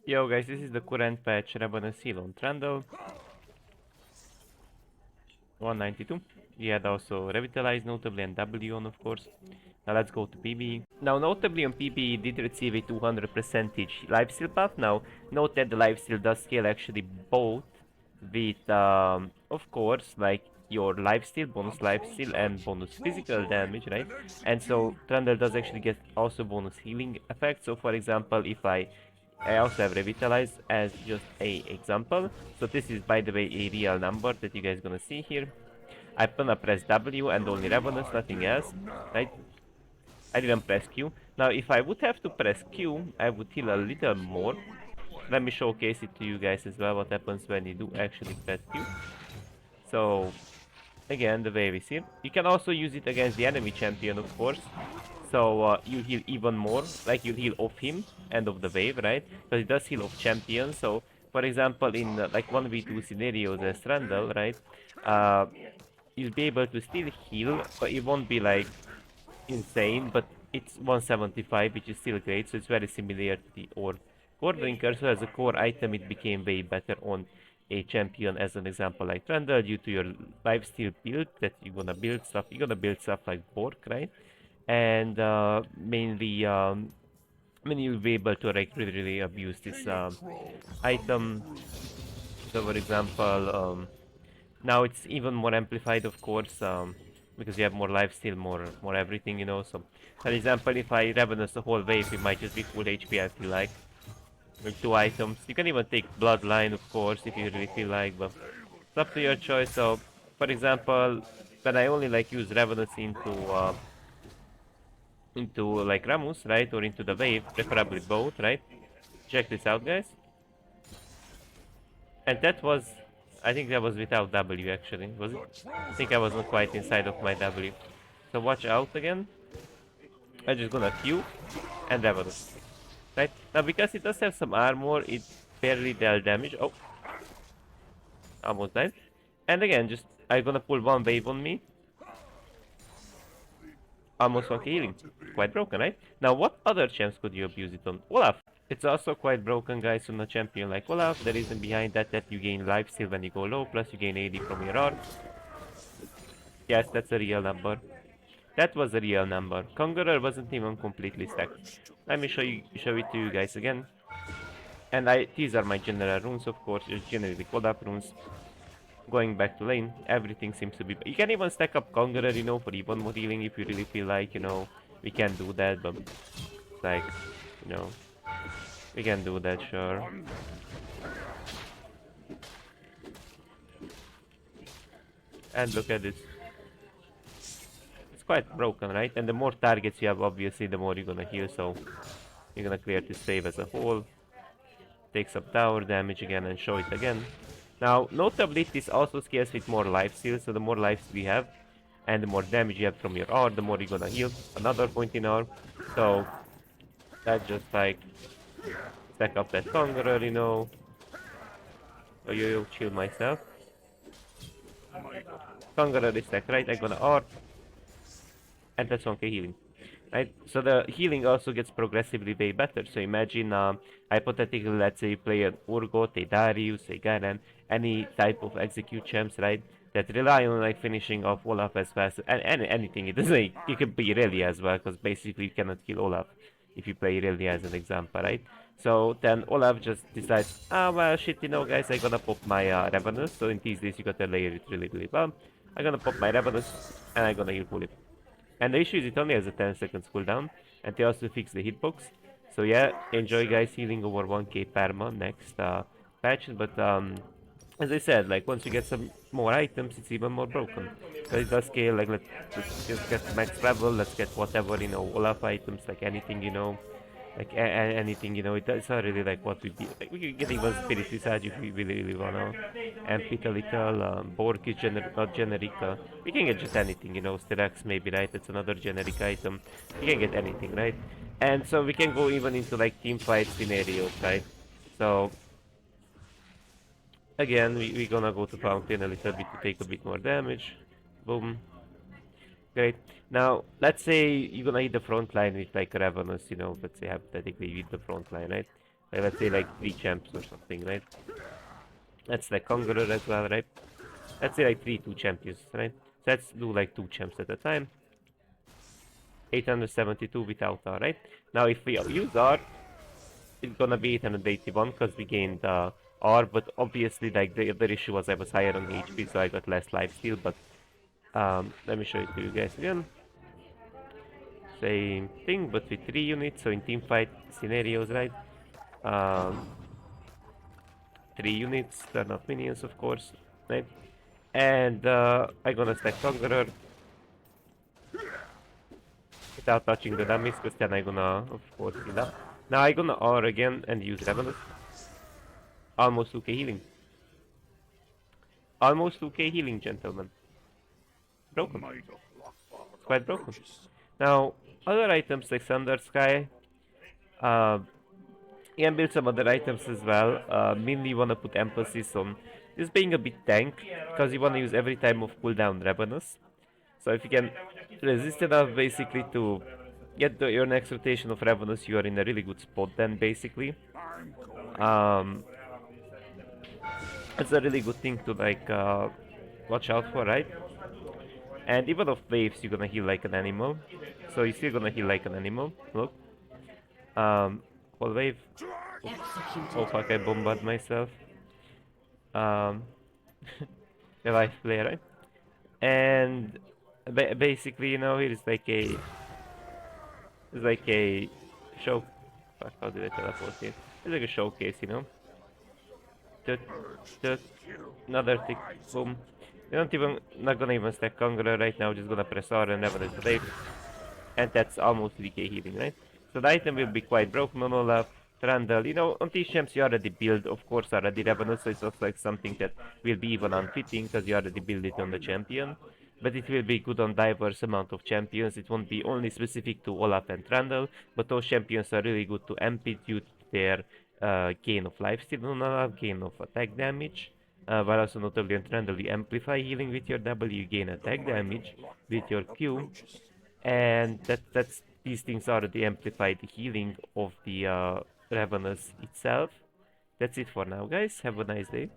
Yo guys, this is the current patch Ravenous Seal on Trundle 192. We had also Revitalize notably and W on of course. Now let's go to PB. Now notably on PB did receive a 200 percentage lifesteal buff. Now note that the lifesteal does scale actually both with of course like your lifesteal, bonus lifesteal and bonus physical damage, right? And so Trundle does actually get also bonus healing effect. So for example, if I also have revitalized as just a example. So this is by the way a real number that you guys gonna see here. I'm gonna press W and only Ravenous, nothing else, right? I didn't press Q. Now if I would have to press Q, I would heal a little more. Let me showcase it to you guys as well, what happens when you do actually press Q. So again, the way we see it. You can also use it against the enemy champion, of course. So you heal even more, like you heal off him, end of the wave, right? Because it does heal off champions. So, for example, in like 1v2 scenarios as Randall, right? Uh, you'll be able to still heal, but it won't be like insane, but it's 175, which is still great, so it's very similar to the Ore Core Drinker. So as a core item, it became way better on a champion, as an example like Trundle, due to your lifesteal build that you're gonna build stuff like Bork, right? And mainly, I mean, you'll be able to like really abuse this item. So for example, now it's even more amplified, of course, because you have more lifesteal, more everything, you know. So, for example, if I Ravenous the whole wave, it might just be full HP, I feel like. With two items. You can even take Bloodline, of course, if you really feel like, but it's up to your choice. So, for example, when I only like use Ravenous into like Ramus, right, or into the wave, preferably both, right? Check this out, guys. And that was, I think that was without W actually, was it? I think I wasn't quite inside of my W. So watch out again. I'm just gonna Q and Ravenous. Right? Now because it does have some armor, it barely dealt damage. Oh, almost died. And again, just I'm gonna pull one wave on me. Almost 1k healing. Quite broken, right? Now what other champs could you abuse it on? Olaf. It's also quite broken, guys, on a champion like Olaf. The reason behind that you gain life steal when you go low, plus you gain AD from your art. Yes, that's a real number. That was a real number. Conqueror wasn't even completely stacked. Let me show it to you guys again. And these are my general runes, of course, just generally called up runes. Going back to lane, everything seems to be. You can even stack up Conqueror, you know, for even more healing if you really feel like, you know, we can do that, but like, you know, we can do that, sure. And look at this. It's quite broken, right? And the more targets you have, obviously, the more you're gonna heal, so you're gonna clear this wave as a whole. Take some tower damage again and show it again. Now, notably, this also scales with more life steal, so the more lives we have, and the more damage you have from your R, the more you're gonna heal. Another point in R. So, that's just like, stack up that Conqueror, you know. Oh, yo, chill myself. Conqueror is stacked, right? I'm gonna R, and that's 1k healing. Right? So the healing also gets progressively way better. So imagine, hypothetically, let's say you play an Urgot, a Darius, a Garen, any type of execute champs, right? That rely on like finishing off Olaf as fast and anything. It doesn't. Like, it could be Irelia as well, because basically you cannot kill Olaf if you play Irelia as an example, right? So then Olaf just decides, ah well shit, you know guys, I'm gonna pop my Ravenous. So in these days you gotta layer it really well. I'm gonna pop my Ravenous and I'm gonna heal fully. And the issue is it only has a 10 seconds cooldown, and they also fix the hitbox. So yeah, enjoy guys healing over 1k perma next patch, but as I said, like once you get some more items, it's even more broken. So it does scale, like let's just get max level, let's get whatever, you know, Olaf items, like anything, you know, like anything, you know, it's not really like what we be. Like we can get even Spirit Visage if we really wanna. And Pit a little, Bork is not generic. We can get just anything, you know, Stellax maybe, right? That's another generic item. We can get anything, right? And so we can go even into like team fight scenarios, right? So again, we're gonna go to Fountain a little bit to take a bit more damage. Boom. Great. Now, let's say you're gonna hit the front line with like Ravenous, you know, let's say hypothetically you hit the front line, right? Like, let's say like 3 champs or something, right? That's like Conqueror as well, right? Let's say like 2 champions, right? So let's do like 2 champs at a time. 872 without R, right? Now if we use R, it's gonna be 881 because we gained R, but obviously like the other issue was I was higher on HP, so I got less lifesteal, but let me show it to you guys again. Same thing, but with 3 units, so in team fight scenarios, right? Um, 3 units, they're not minions, of course, right? And I'm gonna stack Conqueror without touching the dummies, because then I'm gonna, of course, heal up. Now I'm gonna R again and use Ravenous. Almost 2k healing. Almost 2k healing, gentlemen. Broken. It's quite broken. Now, other items like Thunder Sky, uh, you can build some other items as well. Mainly you wanna put emphasis on just being a bit tank, because you wanna use every time of cooldown Ravenous. So if you can resist enough basically to get your next rotation of Ravenous, you are in a really good spot then basically. Um, it's a really good thing to like watch out for, right? And even off waves, you're gonna heal like an animal. So you're still gonna heal like an animal. Look. Whole wave. Oh fuck, I bombard myself. Um, the life play, right? And basically, you know, it's like a show. Fuck, how did I teleport here? It's like a showcase, you know. Tut, tut, another tick, boom. You don't even, not gonna even stack Conqueror right now, just gonna press R and never the and that's almost 3k healing, right? So the item will be quite broken on Olaf, Trundle. You know, on these champs you already build, of course, already Ravenous, so it's also like something that will be even unfitting because you already build it on the champion. But it will be good on diverse amount of champions. It won't be only specific to Olaf and Trundle, but those champions are really good to amplitude their gain of lifesteal on Olaf, gain of attack damage. While also notably on Trundle, you amplify healing with your W, you gain attack damage with your Q, and that's these things already amplify the healing of the Ravenous itself. That's it for now, guys. Have a nice day.